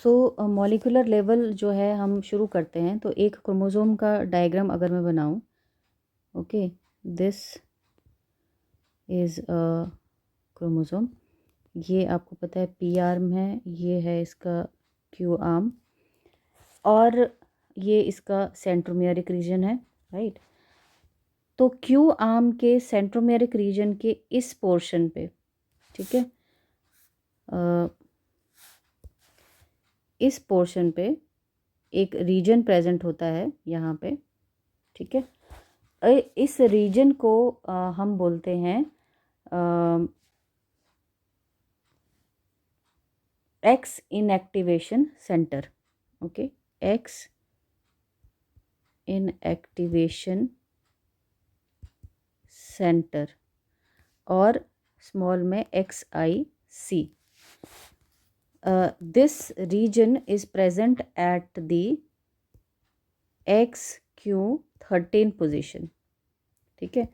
सो molecular level जो है हम शुरू करते हैं। तो एक क्रोमोसोम का डायग्राम अगर मैं बनाऊं, okay, this is a chromosome. ये आपको पता है पी आर्म है, ये है इसका क्यू आर्म, और ये इसका सेंट्रोमियरिक रीजन है, राइट। तो क्यू आर्म के सेंट्रोमियरिक रीजन के इस पोर्शन पे, ठीक है, इस पोर्शन पे एक रीजन प्रेजेंट होता है यहाँ पे, ठीक है। इस रीजन को हम बोलते हैं x inactivation centre, okay, x inactivation centre, और स्मॉल में XIC. This region is present at the XQ13 position, ठीक है।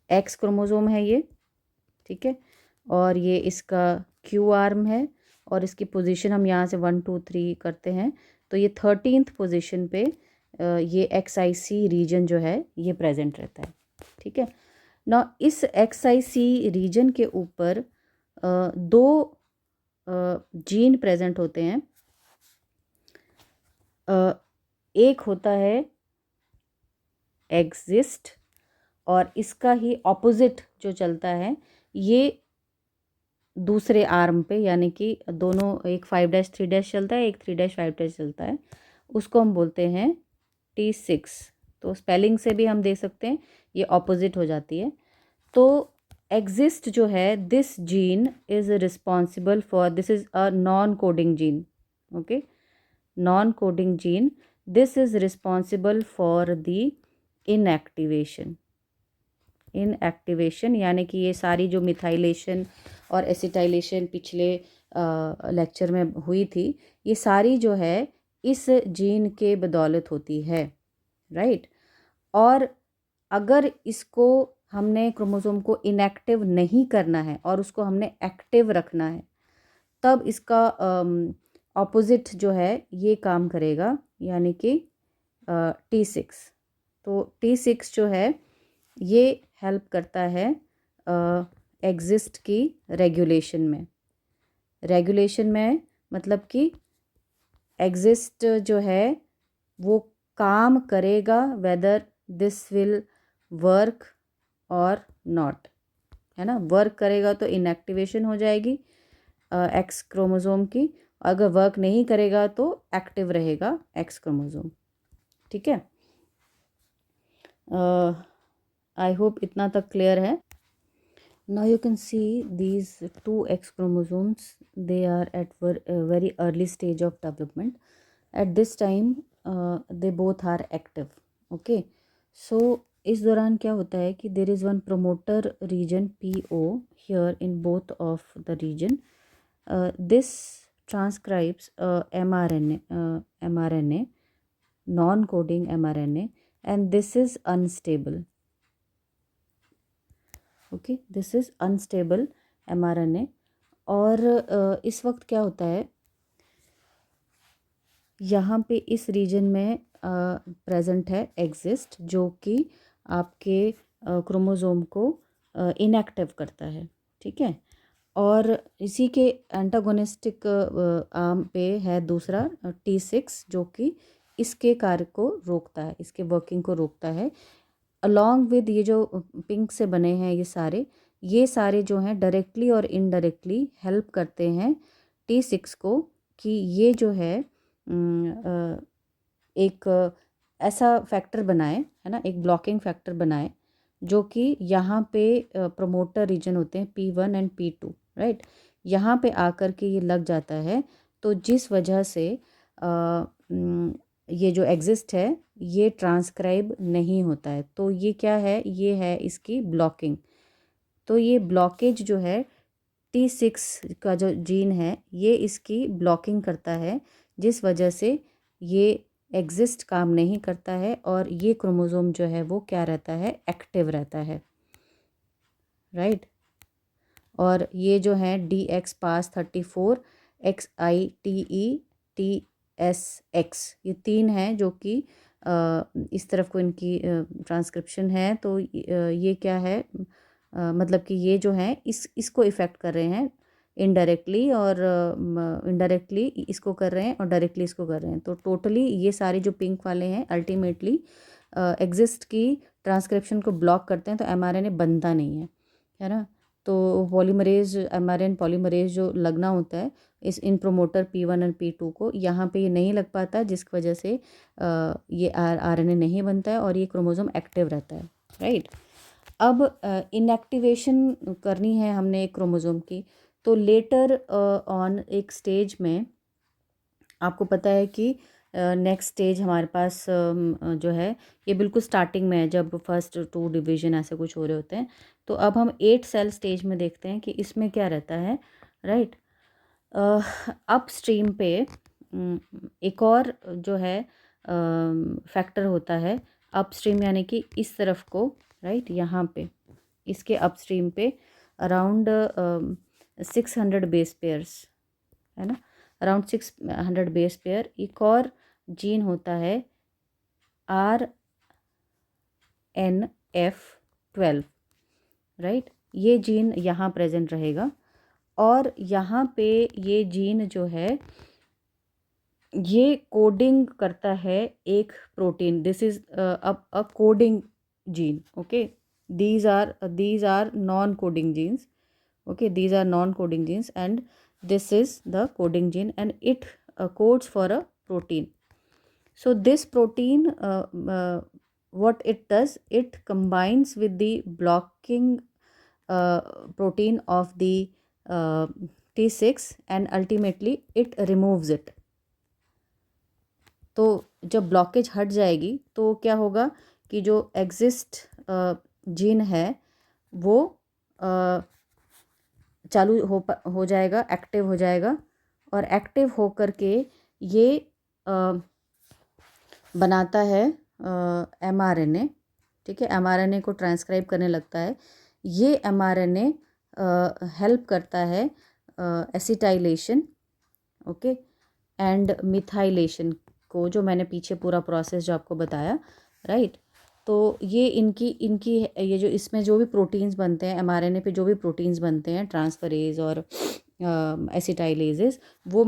X क्रोमोसोम है ये, ठीक है, और ये इसका Q आर्म है, और इसकी पोजीशन हम यहाँ से 1 2 3 करते हैं, तो ये 13th पोजीशन पे ये XIC रीजन जो है ये प्रेजेंट रहता है, ठीक है ना। इस XIC रीजन के ऊपर दो जीन प्रेजेंट होते हैं। एक होता है एग्जिस्ट, और इसका ही ऑपोजिट जो चलता है ये दूसरे आर्म पे, यानी कि दोनों, एक 5-3 चलता है, एक 3-5 चलता है, उसको हम बोलते हैं T6। तो स्पेलिंग से भी हम दे सकते हैं, ये ऑपोजिट हो जाती है। तो एग्जिस्ट जो है, this gene is responsible for, this is a non coding gene, okay, non coding gene, this is responsible for the inactivation, यानी कि ये सारी जो मिथाइलेशन और एसिटाइलेशन पिछले लेक्चर में हुई थी, ये सारी जो है इस जीन के बदौलत होती है, राइट। और अगर इसको हमने क्रोमोसोम को इनएक्टिव नहीं करना है और उसको हमने एक्टिव रखना है, तब इसका ऑपोजिट जो है ये काम करेगा, यानी कि T6। तो T6 जो है ये हेल्प करता है एग्जिस्ट की रेगुलेशन में, मतलब कि एग्जिस्ट जो है वो काम करेगा वेदर दिस विल वर्क और नॉट, है ना। वर्क करेगा तो इनएक्टिवेशन हो जाएगी एक्स क्रोमोसोम की, अगर वर्क नहीं करेगा तो एक्टिव रहेगा एक्स क्रोमोसोम, ठीक है। आई होप इतना तक क्लियर है। Now you can see these 2 X chromosomes, they are at very early stage of development. At this time they both are active, okay. So इस दौरान क्या होता है कि there is one promoter region PO here in both of the region. This transcribes mRNA, non-coding mRNA, and this is unstable, okay, this is unstable mRNA। और इस वक्त क्या होता है, यहाँ पे इस रीजन में प्रेजेंट है एग्जिस्ट, जो कि आपके क्रोमोसोम को इनएक्टिव करता है, ठीक है। और इसी के एंटागोनिस्टिक आर्म पे है दूसरा T6, जो कि इसके कार्य को रोकता है, इसके वर्किंग को रोकता है। अलॉन्ग विद ये जो पिंक से बने हैं ये सारे जो हैं डायरेक्टली और इनडायरेक्टली हेल्प करते हैं T6 को, कि ये जो है एक ऐसा फैक्टर बनाए, है ना, एक ब्लॉकिंग फैक्टर बनाए, जो कि यहाँ पे प्रमोटर रीजन होते हैं P1 एंड P2, राइट। यहाँ पे आकर के ये लग जाता है, तो जिस वजह से ये जो एग्जिस्ट है ये ट्रांसक्राइब नहीं होता है। तो ये क्या है, ये है इसकी ब्लॉकिंग। तो ये ब्लॉकेज जो है T6 का जो जीन है ये इसकी ब्लॉकिंग करता है, जिस वजह से ये एग्जिस्ट काम नहीं करता है, और ये क्रोमोसोम जो है वो क्या रहता है, एक्टिव रहता है, राइट। और ये जो है DX पास 34 XITETSX, ये 3 हैं जो कि इस तरफ को इनकी ट्रांसक्रिप्शन है। तो ये क्या है, मतलब कि ये जो है इसको इफ़ेक्ट कर रहे हैं इनडायरेक्टली, और इनडायरेक्टली इसको कर रहे हैं और डायरेक्टली इसको कर रहे हैं। तो टोटली ये सारे जो पिंक वाले हैं अल्टीमेटली एग्जिस्ट की ट्रांसक्रिप्शन को ब्लॉक करते हैं, तो mRNA बनता नहीं है ना। तो पॉलीमरेज, mRNA पॉलीमरेज जो लगना होता है इस इन प्रोमोटर P1 और P2 को, यहाँ पे ये नहीं लग पाता, जिसकी वजह से ये RNA नहीं बनता है और ये क्रोमोसोम एक्टिव रहता है, राइट। अब इनएक्टिवेशन करनी है हमने एक क्रोमोसोम की, तो लेटर ऑन एक स्टेज में आपको पता है कि नेक्स्ट स्टेज हमारे पास जो है ये बिल्कुल स्टार्टिंग में है, जब फर्स्ट 2 डिवीजन ऐसे कुछ हो रहे होते हैं। तो अब हम 8 सेल स्टेज में देखते हैं कि इसमें क्या रहता है, राइट। अपस्ट्रीम पे एक और जो है फैक्टर होता है अपस्ट्रीम, यानी कि इस तरफ को, राइट, यहाँ पे इसके अपस्ट्रीम पे अराउंड 600 बेस पेयर्स है ना, अराउंड 600 बेस पेयर। एक और जीन होता है RNF12, राइट, ये जीन यहाँ प्रेजेंट रहेगा। और यहाँ पे ये जीन जो है ये कोडिंग करता है एक protein, this is a coding gene, okay. these are non coding genes, okay, these are non coding genes and this is the coding gene, and it codes for a protein. So this protein, what it does, it combines with the blocking protein of the T6 and ultimately it removes it. तो जब blockage हट जाएगी तो क्या होगा कि जो exist gene है वो चालू हो जाएगा, एक्टिव हो जाएगा, और एक्टिव होकर के ये बनाता है mRNA, ठीक है, mRNA को ट्रांसक्राइब करने लगता है। ये mRNA हेल्प करता है एसिटाइलेशन, ओके, एंड मिथाइलेशन को, जो मैंने पीछे पूरा प्रोसेस जो आपको बताया, राइट। तो ये इनकी ये जो इसमें जो भी प्रोटीन्स बनते हैं mRNA पे, जो भी प्रोटीन्स बनते हैं ट्रांसफरेज और एसिटाइलेजेस, वो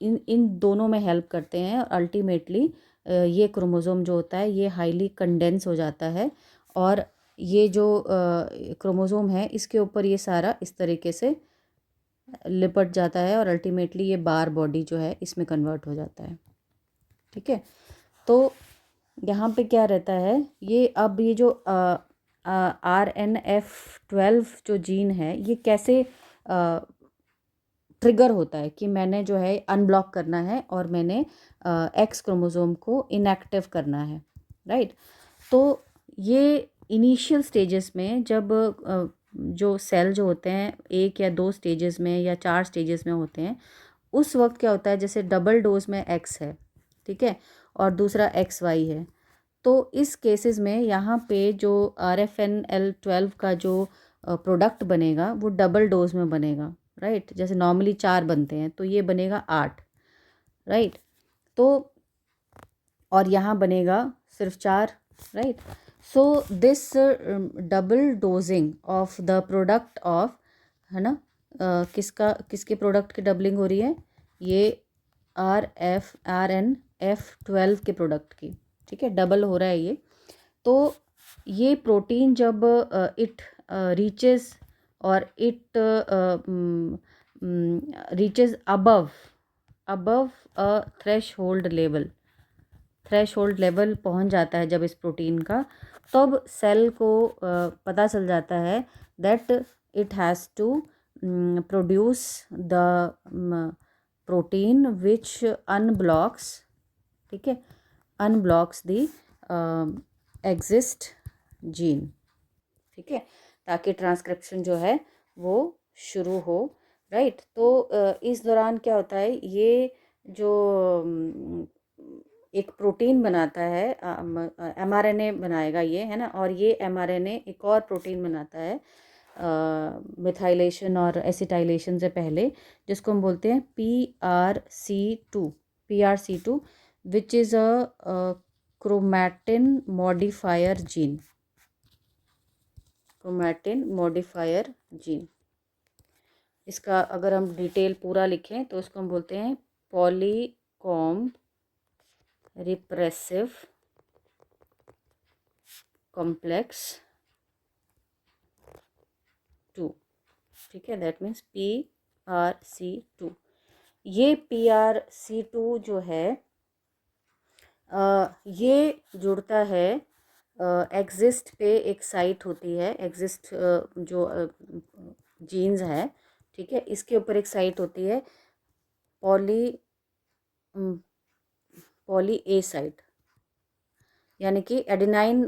इन दोनों में हेल्प करते हैं। और अल्टीमेटली ये क्रोमोसोम जो होता है ये हाईली कंडेंस हो जाता है, और ये जो क्रोमोसोम है इसके ऊपर ये सारा इस तरीके से लिपट जाता है, और अल्टीमेटली ये बार बॉडी जो है इसमें कन्वर्ट हो जाता है, ठीक है। तो यहाँ पे क्या रहता है, ये अब ये जो RNF12 जो जीन है ये कैसे ट्रिगर होता है कि मैंने जो है अनब्लॉक करना है और मैंने एक्स क्रोमोसोम को इनएक्टिव करना है, राइट। तो ये इनिशियल स्टेजेस में जब जो सेल जो होते हैं 1 या 2 स्टेजेस में या 4 स्टेजेस में होते हैं, उस वक्त क्या होता है, जैसे डबल डोज में एक्स है, ठीक है, और दूसरा XY है, तो इस केसेस में यहाँ पे जो RFNL12 का जो प्रोडक्ट बनेगा वो डबल डोज में बनेगा, राइट। जैसे नॉर्मली 4 बनते हैं तो ये बनेगा 8, राइट। तो और यहाँ बनेगा सिर्फ 4, right. So this double dosing of the product of, है ना, किसके प्रोडक्ट की डबलिंग हो रही है, ये RNF12 के प्रोडक्ट की, ठीक है, डबल हो रहा है ये। तो ये प्रोटीन जब इट रीचेस और it reaches above a threshold level पहुंच जाता है जब इस प्रोटीन का, तब सेल को पता चल जाता है that it has to produce the protein which unblocks, ठीक है, अनब्लॉक्स द एग्जिस्ट जीन, ठीक है, ताकि ट्रांसक्रिप्शन जो है वो शुरू हो, राइट। तो इस दौरान क्या होता है, ये जो एक प्रोटीन बनाता है, mRNA बनाएगा ये, है ना, और ये mRNA एक और प्रोटीन बनाता है मिथाइलेशन और एसिटाइलेशन से पहले, जिसको हम बोलते हैं PRC2 which is a chromatin modifier gene. Chromatin modifier gene, इसका अगर हम डिटेल पूरा लिखें तो इसको हम बोलते हैं पॉलीकॉम रिप्रेसिव कॉम्प्लेक्स 2। ठीक है, दैट मीन्स PRC2। ये PRC2 जो है ये जुड़ता है एग्जिस्ट पे, एक साइट होती है एग्जिस्ट जो जीन्स है, ठीक है, इसके ऊपर एक साइट होती है पॉली ए साइट, यानी कि एडेनाइन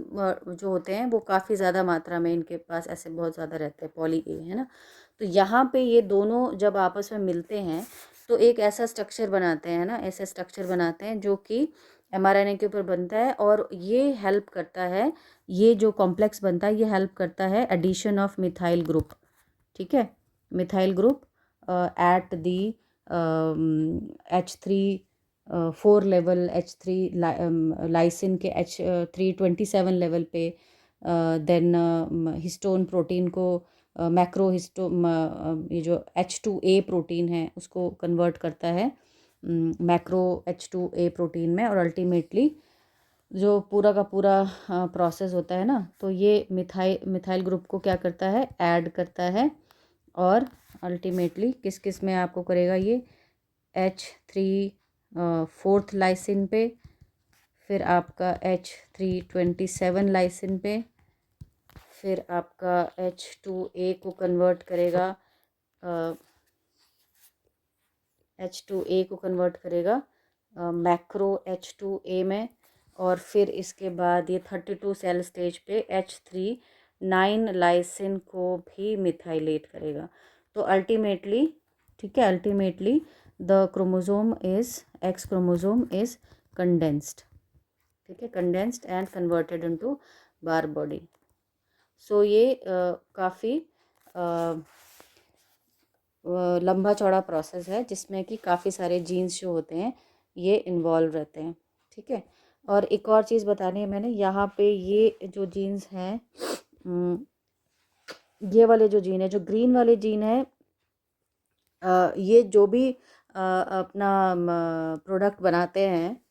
जो होते हैं वो काफ़ी ज़्यादा मात्रा में इनके पास ऐसे बहुत ज़्यादा रहते हैं, पॉली ए, है ना। तो यहाँ पे ये दोनों जब आपस में मिलते हैं तो एक ऐसा स्ट्रक्चर बनाते हैं ना, ऐसे स्ट्रक्चर बनाते हैं जो कि mRNA के ऊपर बनता है, और ये हेल्प करता है, ये जो कॉम्प्लेक्स बनता है ये हेल्प करता है एडिशन ऑफ मिथाइल ग्रुप। ठीक है, methyl group at the H3 4 level, H3 lysine के H327 लेवल पे, देन हिस्टोन प्रोटीन को मैक्रो हिस्टो ये जो H2A प्रोटीन है उसको कन्वर्ट करता है मैक्रो H2A प्रोटीन में, और अल्टीमेटली जो पूरा का पूरा प्रोसेस होता है ना, तो ये मिथाइल ग्रुप को क्या करता है, ऐड करता है, और अल्टीमेटली किस किस में आपको करेगा ये H3 4th लाइसिन पे, फिर आपका H327 लाइसिन पे, फिर आपका H2A को कन्वर्ट करेगा मैक्रो H2A में, और फिर इसके बाद ये 32 सेल स्टेज पे H3 9 लाइसिन को भी मिथाइलेट करेगा। तो अल्टीमेटली, ठीक है, ultimately the chromosome is X chromosome is condensed, ठीक है, condensed and converted into Barr body. So ये काफ़ी लंबा चौड़ा प्रोसेस है जिसमें कि काफ़ी सारे जीन्स जो होते हैं ये इन्वॉल्व रहते हैं। ठीक है, और एक और चीज़ बतानी है मैंने, यहाँ पे ये जो जीन्स हैं, ये वाले जो जीन है, जो ग्रीन वाले जीन है, ये जो भी अपना प्रोडक्ट बनाते हैं,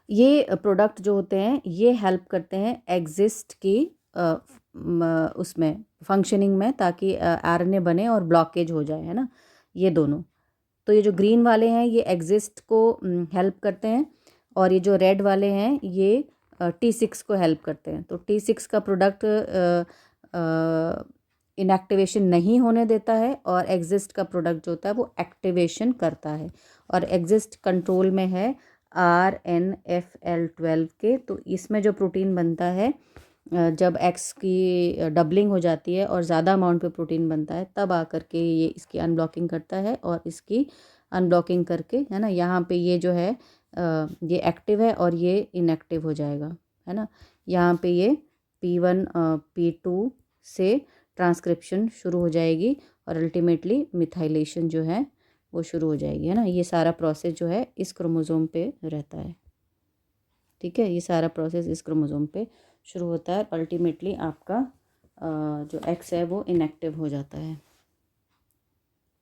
ये प्रोडक्ट जो होते हैं ये हेल्प करते हैं एग्जिस्ट की उसमें फंक्शनिंग में, ताकि आरएनए बने और ब्लॉकेज हो जाए, है ना, ये दोनों। तो ये जो ग्रीन वाले हैं ये एग्जिस्ट को हेल्प करते हैं, और ये जो रेड वाले हैं ये T6 को हेल्प करते हैं। तो T6 का प्रोडक्ट इनएक्टिवेशन नहीं होने देता है, और एग्जिस्ट का प्रोडक्ट जो होता है वो एक्टिवेशन करता है, और एग्जिस्ट कंट्रोल में है RNFL12 के। तो इसमें जो प्रोटीन बनता है, जब एक्स की डबलिंग हो जाती है और ज़्यादा अमाउंट पे प्रोटीन बनता है, तब आकर के ये इसकी अनब्लॉकिंग करता है, और इसकी अनब्लॉकिंग करके, है ना, यहाँ पे ये जो है ये एक्टिव है और ये इनएक्टिव हो जाएगा, है ना। यहाँ पे ये P1 P2 से ट्रांसक्रिप्शन शुरू हो जाएगी, और अल्टीमेटली मिथाइलेशन जो है वो शुरू हो जाएगी, है ना। ये सारा प्रोसेस जो है इस क्रोमोसोम पे रहता है। ठीक है, ये सारा प्रोसेस इस क्रोमोसोम पे शुरू होता है, अल्टीमेटली आपका जो एक्स है वो इनएक्टिव हो जाता है।